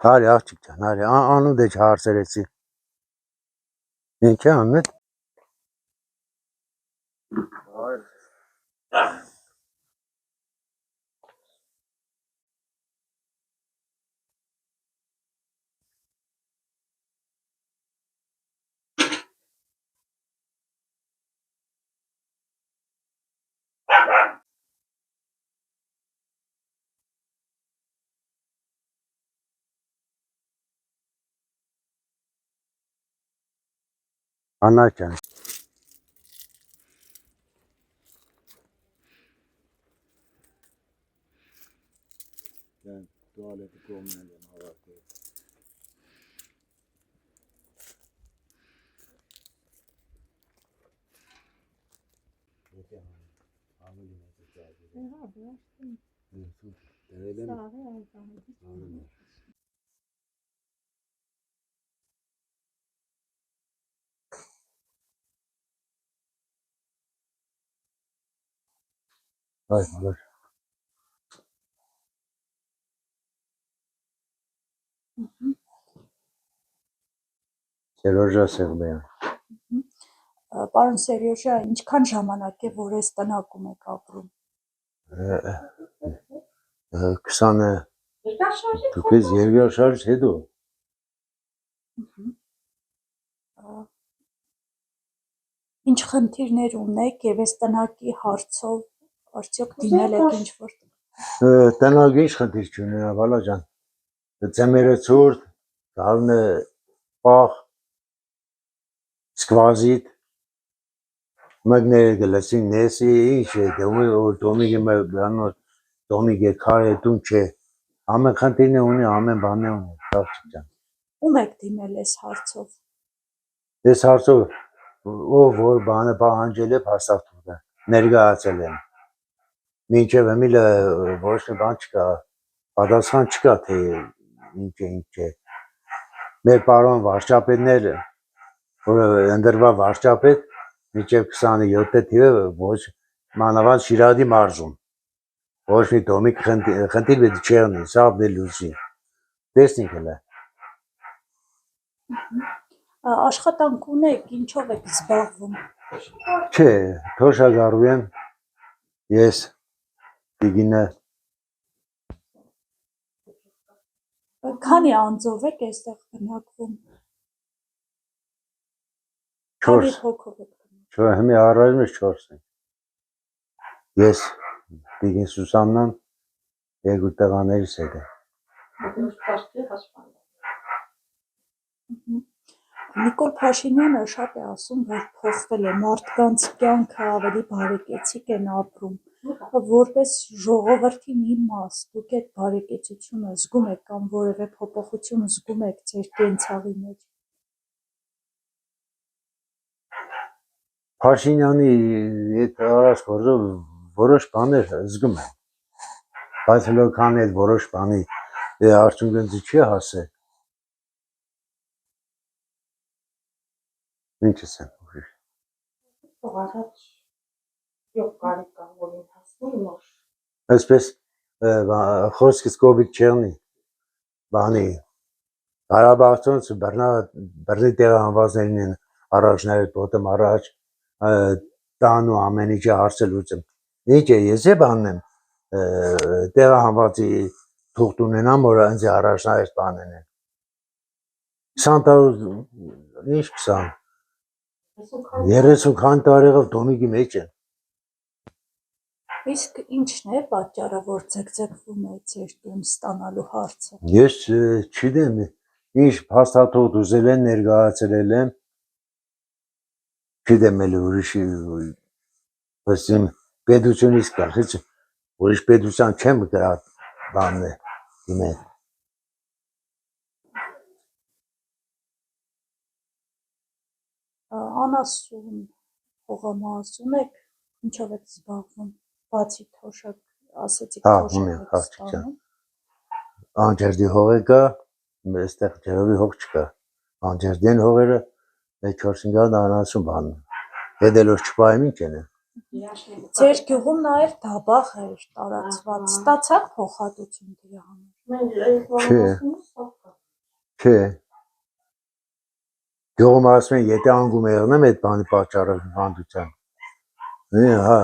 Հարի աղջիկ ջան, հարի անու դե չհարցրեցի։ Ինչ է անում։ Անա ջան։ Tuvaleti koymayalım havası. Ay, dur. Seryoja Serbiya. Պարոն Սերյոժա, ինչքան ժամանակ է, որ այս տնակում եք ապրում։ 20 դուքից երկրաշարժ հետո։ Ինչ խնդիրներ ունեք եւ այս տնակի հարցով արդյոք դիմել եք ինչ-որ։ Տնակի ինչ խնդիր չունի, բալա ջան։ Ձմերը ցուրտ, դառնը պախ, սկվազիտ, մգները գլասին նեսի, ինչ է, դոմիգը բանոր, դոմիգը քարե տուն չէ, ամեն խնդիրն ունի, ամեն բանն ունի, աղջիկ ջան։ Ում եք դիմել այս հարցով։ Այս հարցով ով որ բանը պահանջել է փաստաթուղթը, ներկայացել եմ։ Մինչև եմիլը ոչ մի բան չկա, պատասխան չկա, թե ինչ է։ Մեր պարոն վարչապետները, որը ընդրվա վարչապետ, մինչև 27 թիվը ոչ մանավանդ Շիրադի մարզում, ոչ մի դոմիկ խնդիր պետք չի ունի, սա դելուսի, տեսնիք հլը։ Աշխատանք ունեք, ինչով եք զբաղվում։ Չէ, թոշակառու եմ, ես դիգինը։ Քանի անձով եք այստեղ բնակվում։ 4 հոգով եք։ Հիմա առայժմ 4 են։ Ես դիգին Սուսաննան, երկու տղաներիս հետ է։ Նիկոլ Փաշինյանը շատ է ասում, որ փոխվել է, մարդկանց կյանքը ավելի բարեկեցիկ են ապրում, որպես ժողովրդի մի մաս, դուք այդ բարեկեցությունը զգում եք կամ որևէ փոփոխություն զգում եք ձեր կենցաղի մեջ։ Փաշինյանի այդ արած գործով որոշ բաներ զգում եմ, բայց հլոքան այդ որոշ բանի արդյունքները չի հասել։ Ինչ եմ ուղիղ։ Առաջ յոկ կարիք կա, որ ընթացնի նոր։ Այսպես խոսքից կոպիտ չեղնի, բանի, Հարաբաղցոնց բռնի տեղահանվածներին են առաջները տոտեմ առաջ, տան ու ամեն ինչը հարցել ուծեմ։ Ինչ է, ես է բաննեմ, տեղահանվածի թուղթ ունենամ, որ ինձ առաջնահերթ բանեն են։ 20 տարի, ինչ 20, 30 քան տարիով դոմիգի մեջ են։ Իսկ ինչն է պատճառը, որ ձգձգվում է ձեր տուն ստանալու հարցը։ Ես չգիտեմ, ինչ փաստաթուղթ ուզել են ներկայացրել եմ, չգիտեմ էլ ուրիշի, բայց իմ պետությունից կախից ուրիշ պետության չեմ դրա բանն է դիմել։ Անասուն հողամասում եք, ինչով եք զբաղվում, բացի թոշակ, ասեցիք թոշակ եք ստանում։ Անջերդի հող է կա, այստեղ ջրովի հող չկա, անջերդի են հողերը, 4-5 հատ անասուն բանում, հետելոց չպայեմ ինչ են։ Ձեր գյուղում նաև դաբախ էր տարածված, ստացաք փոխհատուցում դրա համար։ Չէ, Չէ։ Գյուղում ասում են, եթե անգում եղնեմ այդ բանի պատճառը հանդության։ Հա,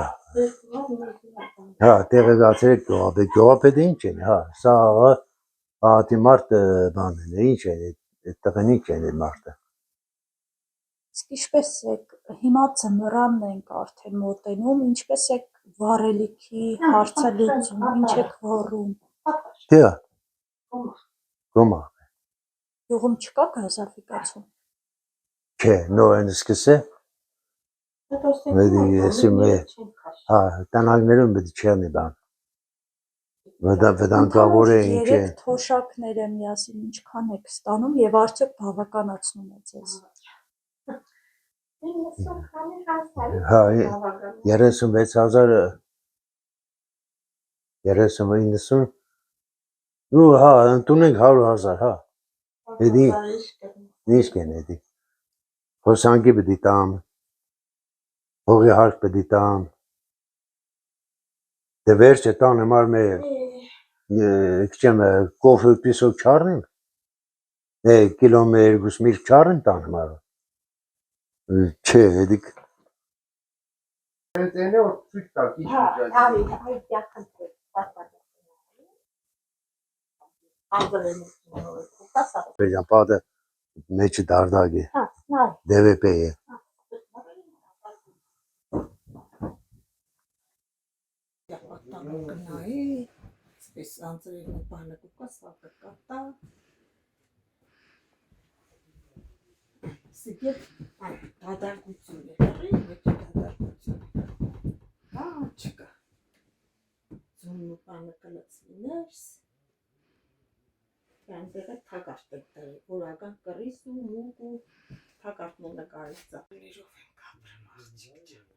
հա, տեղեկացրել եք գյուղապետը ինչ են, հա, սա աղա ահատի մարդ բանն է, ինչ է, այդ տղեն ինչ է այդ մարդը։ Իսկ ինչպես եք հիմա ձմռանն ենք արդեն մոտենում, ինչպես եք վառելիքի հարցը լուծում, ինչ եք վառում։ Դե, գոմա։ Գյուղում չկա գազաֆիկացում։ Չէ, նոր են սկսել։ Հա, տանալներում պետք չեղնի բան։ Վտանգավոր է ինչ է։ 3 թոշակներ է միասին ինչքան եք ստանում եւ արդյոք բավականացնում է ձեզ։ Հա, 36,000 30-90 ու հա, ընդունենք 100,000, հա։ Էդի ինչ կեն էդի։ Հոսանքի պետք է տամ։ Հողի հարկ պետք է տամ։ Դե վերջը տան համար մեր քչեմ կոֆե պիսոկ չառնեմ։ Կիլոմետր 2 միլ չառնեմ տան համար։ Չէ, էդի Տենը որ ցույց տալ ինչ Բեջան պատը մեջը դարդագ է։ DVP է։ Գնայի, սպես անձրևն բանը կուկա, սակը կատա։ Սիգետ դադարգություն է, հեռի, մեջը դադարգություն է։ Հա, չկա։ Ձունն ու բանը կլծվիներս։ Յանտեղը թակարտ եք դրի, որական կռիս ու մուկ ու թակարտն է նկարից ծաղներով են կապրեմ աղջիկ ջան։